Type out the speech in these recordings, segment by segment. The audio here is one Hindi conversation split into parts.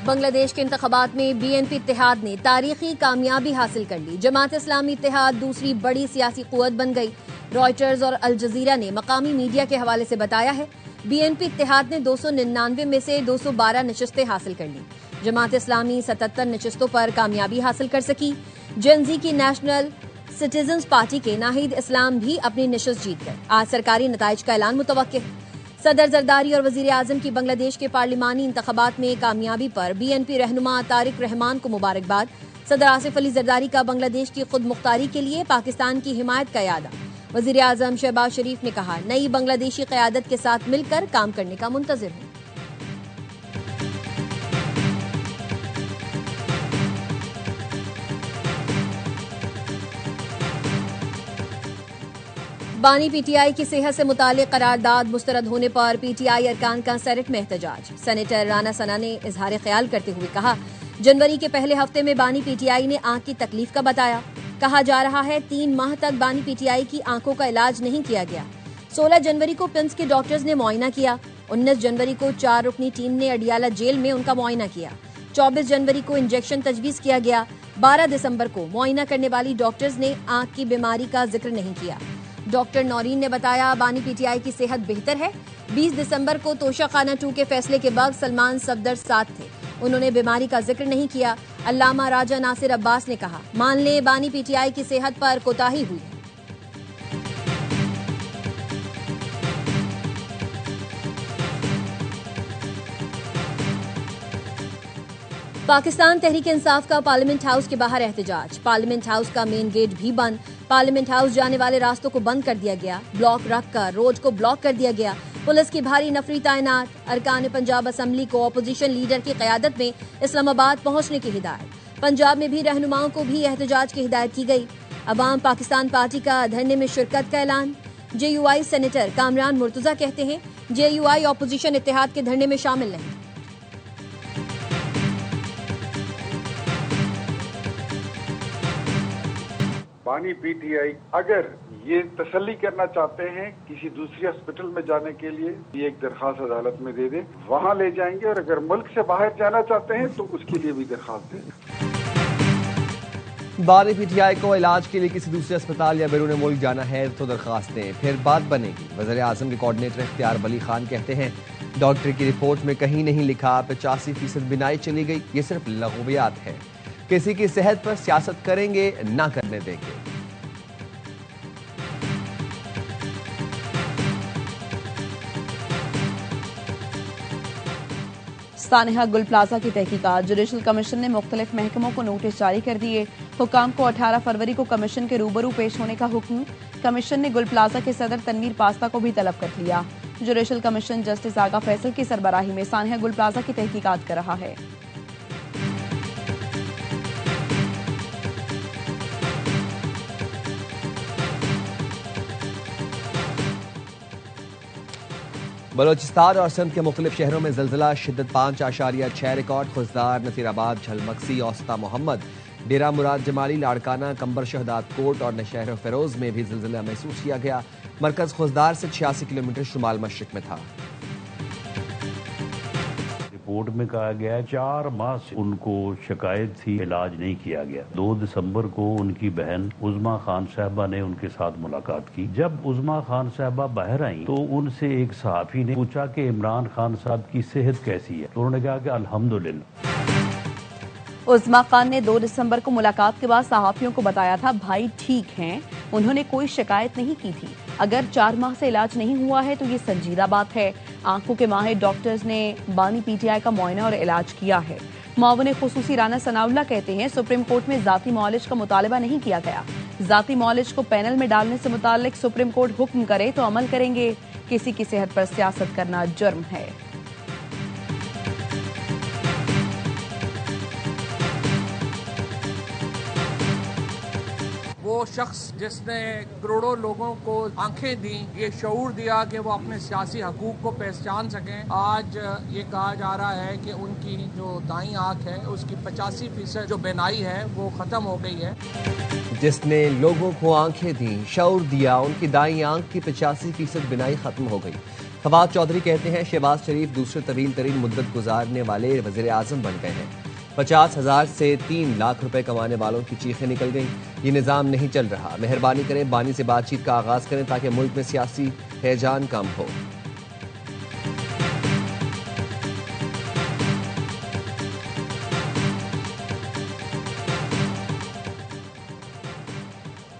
बांग्लादेश के इंतखाबात में बीएनपी इत्तेहाद ने तारीखी कामयाबी हासिल कर ली। जमात इस्लामी इत्तेहाद दूसरी बड़ी सियासी कुव्वत बन गई। रॉयटर्स और अल जजीरा ने मकामी मीडिया के हवाले से बताया है, बीएनपी इत्तेहाद ने 299 में से 212 नशिस्तें हासिल कर ली। जमात इस्लामी 77 नशिस्तों पर कामयाबी हासिल कर सकी। जेनजी की नेशनल सिटीजन्स पार्टी के नाहिद इस्लाम भी अपनी नशिस्त जीत गए। आज सरकारी नताइज का ऐलान मुतवक्किल है। सदर जरदारी और वजीर आजम की बांग्लादेश के पार्लिमानी इंतखाबात में कामयाबी पर बीएनपी रहनुमा तारिक रहमान को मुबारकबाद। सदर आसिफ अली जरदारी का बांग्लादेश की खुद मुख्तारी के लिए पाकिस्तान की हिमायत का यादा। वजीर आजम शहबाज शरीफ ने कहा, नई बांग्लादेशी क़यादत के साथ मिलकर काम करने का मुंतजिर हूं। बानी पीटीआई की सेहत से मुतालिक करारदाद मुस्तरद होने पर पीटीआई अरकान का सेनेट में एहतजाज। सेनेटर राना सना ने इजहार ख्याल करते हुए कहा, जनवरी के पहले हफ्ते में बानी पीटीआई ने आंख की तकलीफ का बताया। कहा जा रहा है 3 माह तक बानी पीटीआई की आंखों का इलाज नहीं किया गया। 16 जनवरी को पिम्स के डॉक्टर्स ने मुआयना किया। 19 जनवरी को 4 रुकनी टीम ने अडियाला जेल में उनका मुआयना किया। 24 जनवरी को इंजेक्शन तजवीज किया गया। 12 दिसंबर को मुआयना करने वाली डॉक्टर्स ने आंख की बीमारी का जिक्र नहीं किया। डॉक्टर नौरीन ने बताया, बानी पीटीआई की सेहत बेहतर है। 20 दिसंबर को तोशा खाना 2 के फैसले के बाद सलमान सफदर साथ थे, उन्होंने बीमारी का जिक्र नहीं किया। अल्लामा राजा नासिर अब्बास ने कहा, मान ले बानी पीटीआई की सेहत पर कोताही हुई है। पाकिस्तान तहरीक इंसाफ का पार्लियामेंट हाउस के बाहर एहतजाज। पार्लियामेंट हाउस का मेन गेट भी बंद। पार्लियामेंट हाउस जाने वाले रास्तों को बंद कर दिया गया। ब्लॉक रखकर रोड को ब्लॉक कर दिया गया। पुलिस की भारी नफरी तैनात। अरकान पंजाब असम्बली को अपोजिशन लीडर की क़यादत में इस्लामाबाद पहुंचने की हिदायत। पंजाब में भी रहनुमाओं को भी एहतजाज की हिदायत की गई। अवाम पाकिस्तान पार्टी का धरने में शिरकत का ऐलान। जेयूआई सेनेटर कामरान मुर्तजा कहते हैं, जेयूआई अपोजिशन इत्तेहाद के धरने में शामिल नहीं। बानी पीटीआई अगर ये तसल्ली करना चाहते हैं किसी दूसरी हॉस्पिटल में जाने के लिए, ये एक दरखास्त अदालत में दे दें, वहां ले जाएंगे। और अगर मुल्क से बाहर जाना चाहते हैं तो उसके लिए भी दरखास्त दें। बानी पीटीआई को इलाज के लिए किसी दूसरे अस्पताल या बैरून मुल्क जाना है तो दरखास्त दें, फिर बात बनेगी। वज़ीर आज़म के कोऑर्डिनेटर इख्तियार वली खान कहते हैं, डॉक्टर की रिपोर्ट में कहीं नहीं लिखा 85% बिनाई चली गई, ये सिर्फ लग़वियात है। किसी की सेहत पर सियासत करेंगे ना करने देंगे। सानिहा गुल प्लाजा की तहकीकात। जुडिशल कमीशन ने मुख्तलिफ महकमों को नोटिस जारी कर दिए। हुकाम को 18 फरवरी को कमीशन के रूबरू पेश होने का हुक्म। कमीशन ने गुल प्लाजा के सदर तनवीर पास्ता को भी तलब कर लिया। जुडिशल कमीशन जस्टिस आगा फैसल की सरबराही में सानिहा गुल प्लाजा की तहकीकात कर रहा है। बलोचिस्तान और सिंध के मुख्तलिफ शहरों में ज़िलज़िला शिद्दत 5.6 रिकॉर्ड। खुजदार, नसीराबाद, झलमक्सी, औस्ता मोहम्मद, डेरा मुराद जमाली, लाड़काना, कंबर शहदाद कोट और नशहर फेरोज में भी ज़िलज़िला महसूस किया गया। मरकज खुजदार से 86 किलोमीटर शुमाल मशरिक में था। रिपोर्ट में कहा गया 4 माह से उनको शिकायत थी, इलाज नहीं किया गया। 2 दिसंबर को उनकी बहन उज़मा खान साहबा ने उनके साथ मुलाकात की। जब उज़मा खान साहबा बाहर आई तो उनसे एक सहाफ़ी ने पूछा कि इमरान खान साहब की सेहत कैसी है, तो उन्होंने कहा कि अल्हम्दुलिल्लाह। उज़मा खान ने 2 दिसंबर को मुलाकात के बाद सहाफ़ियों को बताया था, भाई ठीक हैं, उन्होंने कोई शिकायत नहीं की थी। अगर 4 माह से इलाज नहीं हुआ है तो ये संजीदा बात है। आंखों के माहिर डॉक्टर्स ने बानी पीटीआई का मुआयना और इलाज किया है। मुआविन खुसूसी राना सनाउल्लाह कहते हैं, सुप्रीम कोर्ट में जाती मौलिज का मुतालबा नहीं किया गया। जाती मौलिज को पैनल में डालने से मुताल्लिक सुप्रीम कोर्ट हुक्म करे तो अमल करेंगे। किसी की सेहत पर सियासत करना जुर्म है। वो शख्स जिसने करोड़ों लोगों को आंखें दी, ये शऊर दिया कि वो अपने सियासी हकूक को पहचान सकें, आज ये कहा जा रहा है कि उनकी जो दाईं आंख है उसकी 85% जो बीनाई है वो खत्म हो गई है। जिसने लोगों को आंखें दी, शऊर दिया, उनकी दाईं आंख की 85% बिनाई खत्म हो गई। फवाद चौधरी कहते हैं शहबाज शरीफ दूसरे तवील तरीन मुद्दत गुजारने वाले वज़ीर आज़म बन गए हैं। 50,000 से 3 लाख रुपए कमाने वालों की चीखें निकल गईं। ये निज़ाम नहीं चल रहा। मेहरबानी करें बानी से बातचीत का आगाज करें ताकि मुल्क में सियासी हैजान कम हो।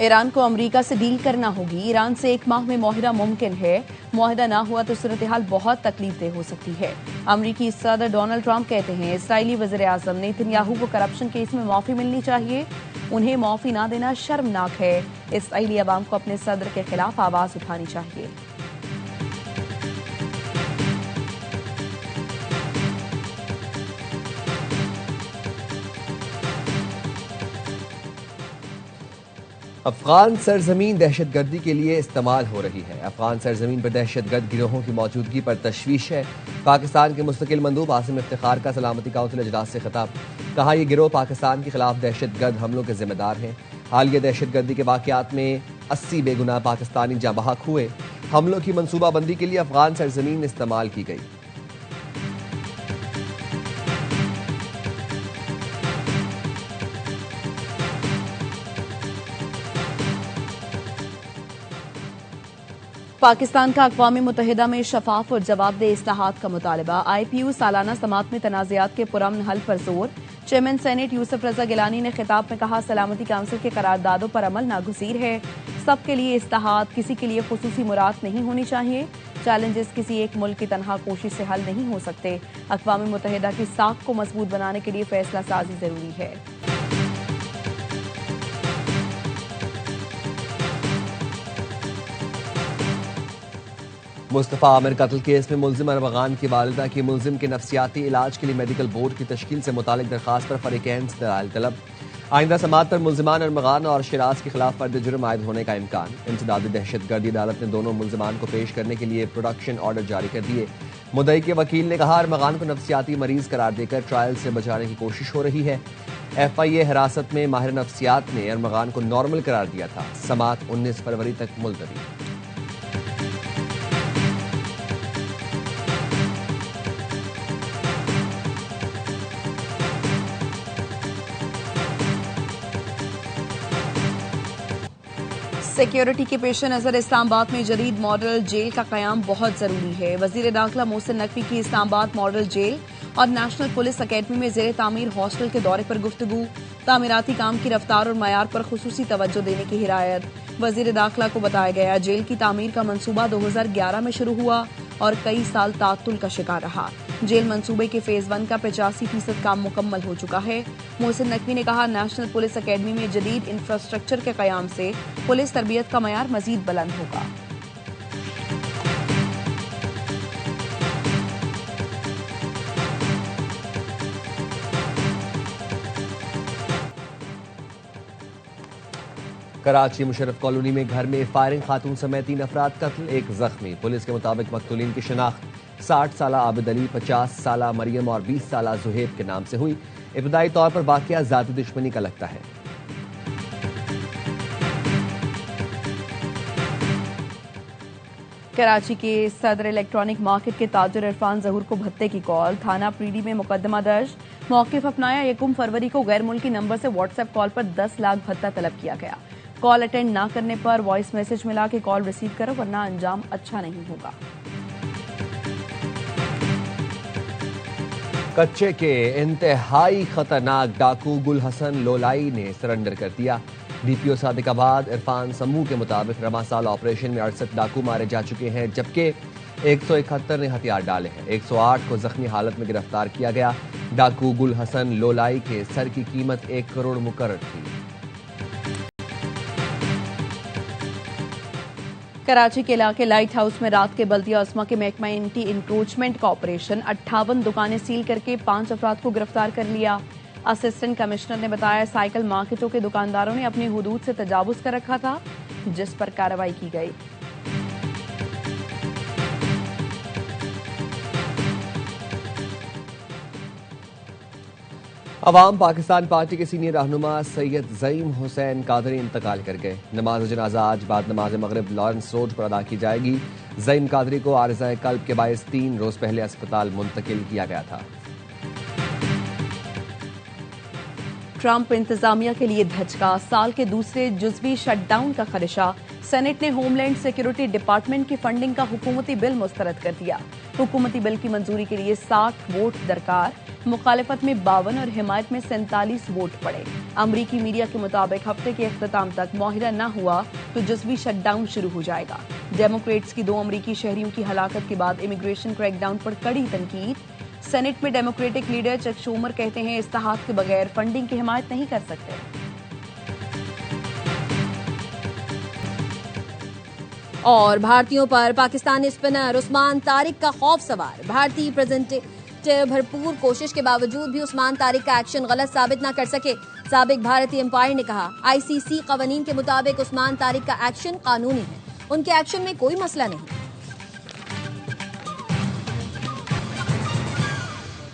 ईरान को अमेरिका से डील करना होगी। ईरान से 1 माह में मुआहिदा मुमकिन है। मुआहिदा ना हुआ तो सूरत हाल बहुत तकलीफदेह हो सकती है। अमरीकी सदर डोनाल्ड ट्रंप कहते हैं इसराइली वज़ीर आज़म नेतन्याहू को करप्शन केस में माफी मिलनी चाहिए। उन्हें माफी ना देना शर्मनाक है। इसराइली अवाम को अपने सदर के खिलाफ आवाज उठानी चाहिए। अफगान सरजमीन दहशतगर्दी के लिए इस्तेमाल हो रही है। अफगान सरजमीन पर दहशतगर्द गिरोहों की मौजूदगी पर तशवीश है। पाकिस्तान के मुस्तकिल मंदूब आसिम इफ्तिखार का सलामती काउंसिल इजलास से खिताब। कहा यह गिरोह पाकिस्तान के खिलाफ दहशतगर्द हमलों के जिम्मेदार हैं। हालिया दहशतगर्दी के वाकयात में 80 बेगुनाह पाकिस्तानी जाँ बहक हुए। हमलों की मनसूबाबंदी के लिए अफगान सरजमीन इस्तेमाल की गई। पाकिस्तान का अक़वाम मुत्तहिदा में शफाफ और जवाबदेह इस्लाहात का मुतालबा। IPU सालाना समात में तनाज़ात के पुरअमन हल पर जोर। चेयरमैन सेनेट यूसुफ रजा गिलानी ने खिताब में कहा सलामती काउंसिल के करारदादों पर अमल नागुज़ीर है। सबके लिए इस्लाहात, किसी के लिए खुसूसी मुराद नहीं होनी चाहिए। चैलेंजेस किसी एक मुल्क की तनहा कोशिश से हल नहीं हो सकते। अक़वाम मुत्तहिदा की साख को मजबूत बनाने के लिए फैसला साजी जरूरी है। मुस्तफ़ा आमिर कत्ल केस में मुल्जिम अरमगान की वालिदा की मुल्जिम के नफ्सियाती इलाज के लिए मेडिकल बोर्ड की तश्कील से मुतालिक दरखास्त पर फरीकैन से दलाइल तलब। आइंदा समात पर मुल्जिमान अरमगान और शिराज के खिलाफ फर्द जुर्म आयद होने का इम्कान। इंसदादी दहशतगर्दी अदालत ने दोनों मुल्जिमान को पेश करने के लिए प्रोडक्शन ऑर्डर जारी कर दिए। मुद्दई के वकील ने कहा अरमगान को नफ्सियाती मरीज करार देकर ट्रायल से बचाने की कोशिश हो रही है। FIA हिरासत में माहिर नफ्सियात ने अरमगान को नॉर्मल करार दिया था। समात 19 फरवरी तक मुलतवी। सिक्योरिटी के पेश नज़र इस्लामाबाद में जदीद मॉडल जेल का क़याम बहुत ज़रूरी है। वज़ीर दाखिला मोहसिन नकवी की इस्लामाबाद मॉडल जेल और नेशनल पुलिस अकेडमी में ज़ेर तामीर हॉस्टल के दौरे पर गुफ्तगू। तामीराती काम की रफ्तार और मयार पर खुसूसी तवज्जो देने की हिदायत। वज़ीर दाखिला को बताया गया जेल की तामीर का मंसूबा 2011 में शुरू हुआ और कई साल तातुल का शिकार रहा। जेल मंसूबे के फेज 1 का 85% काम मुकम्मल हो चुका है। मोहसिन नकवी ने कहा नेशनल पुलिस अकेडमी में जदीद इंफ्रास्ट्रक्चर के क़याम से पुलिस तरबियत का मयार मजीद बुलंद होगा। कराची मुशर्रफ कॉलोनी में घर में फायरिंग, खातून समेत 3 अफराद कत्ल, 1 जख्मी। पुलिस के मुताबिक मकतूलीन की शनाख्त 60 साला आबिद अली, 50 साला मरियम और 20 साला जुहेब के नाम से हुई। इब्तदाई तौर पर वाकया ज़ाती दुश्मनी का लगता है। कराची के सदर इलेक्ट्रॉनिक मार्केट के ताजर इरफान जहूर को भत्ते की कॉल। थाना प्रीडी में मुकदमा दर्ज। मौक़िफ़ अपनाया। 1 फरवरी को गैर मुल्की नंबर से व्हाट्सएप कॉल पर 10 लाख भत्ता तलब किया गया। कॉल अटेंड ना करने पर वॉइस मैसेज मिला कि कॉल रिसीव करो वरना अंजाम अच्छा नहीं होगा। कच्चे के इंतहाई खतरनाक डाकू गुल हसन लोलाई ने सरेंडर कर दिया। DPO सादिकाबाद इरफान समूह के मुताबिक रमा साल ऑपरेशन में 68 डाकू मारे जा चुके हैं, जबकि 171 ने हथियार डाले हैं। 108 को जख्मी हालत में गिरफ्तार किया गया। डाकू गुल हसन लोलाई के सर की कीमत 1 करोड़ मुकर्रर थी। कराची के इलाके लाइट हाउस में रात के बल्दिया उस्मा के महकमा एंटी इंक्रोचमेंट का ऑपरेशन। 58 दुकानें सील करके 5 अफराद को गिरफ्तार कर लिया। असिस्टेंट कमिश्नर ने बताया साइकिल मार्केटों के दुकानदारों ने अपनी हुदूद से तजावुज कर रखा था, जिस पर कार्रवाई की गई। अवाम पाकिस्तान पार्टी के सीनियर रहनुमा सैयद ज़ईम हुसैन कादरी इंतकाल कर गए। नमाज जनाजा आज बाद नमाज मगरिब लॉरेंस रोड पर अदा की जाएगी। ज़ईन कादरी को आरिज़ाए कल्ब के बायस 3 रोज पहले अस्पताल मुंतकिल किया गया था। ट्रंप इंतजामिया के लिए धचका, साल के दूसरे जुज़वी शटडाउन का खदशा। सेनेट ने होमलैंड सिक्योरिटी डिपार्टमेंट की फंडिंग का हुकूमती बिल मुस्तरद कर दिया। हुकूमती बिल की मंजूरी के लिए 60 वोट दरकार, मुखालिफत में 52 और हिमायत में 47 वोट पड़े। अमरीकी मीडिया के मुताबिक हफ्ते के अख्ताम तक मुआहिदा न हुआ तो जुज़वी शटडाउन शुरू हो जाएगा। डेमोक्रेट्स की 2 अमरीकी शहरियों की हलाकत के बाद इमिग्रेशन क्रैकडाउन पर कड़ी तनकीद। सेनेट में डेमोक्रेटिक लीडर चक शूमर कहते हैं इस्तेहाद के बगैर फंडिंग की हिमायत नहीं कर सकते। और भारतीयों पर पाकिस्तानी स्पिनर उस्मान तारिक का खौफ सवार। भारतीय प्रेजेंटर भरपूर कोशिश के बावजूद भी उस्मान तारिक का एक्शन गलत साबित न कर सके। साबिक भारतीय अंपायर ने कहा, आईसीसी कवानीन के मुताबिक उस्मान तारिक का एक्शन कानूनी है, उनके एक्शन में कोई मसला नहीं।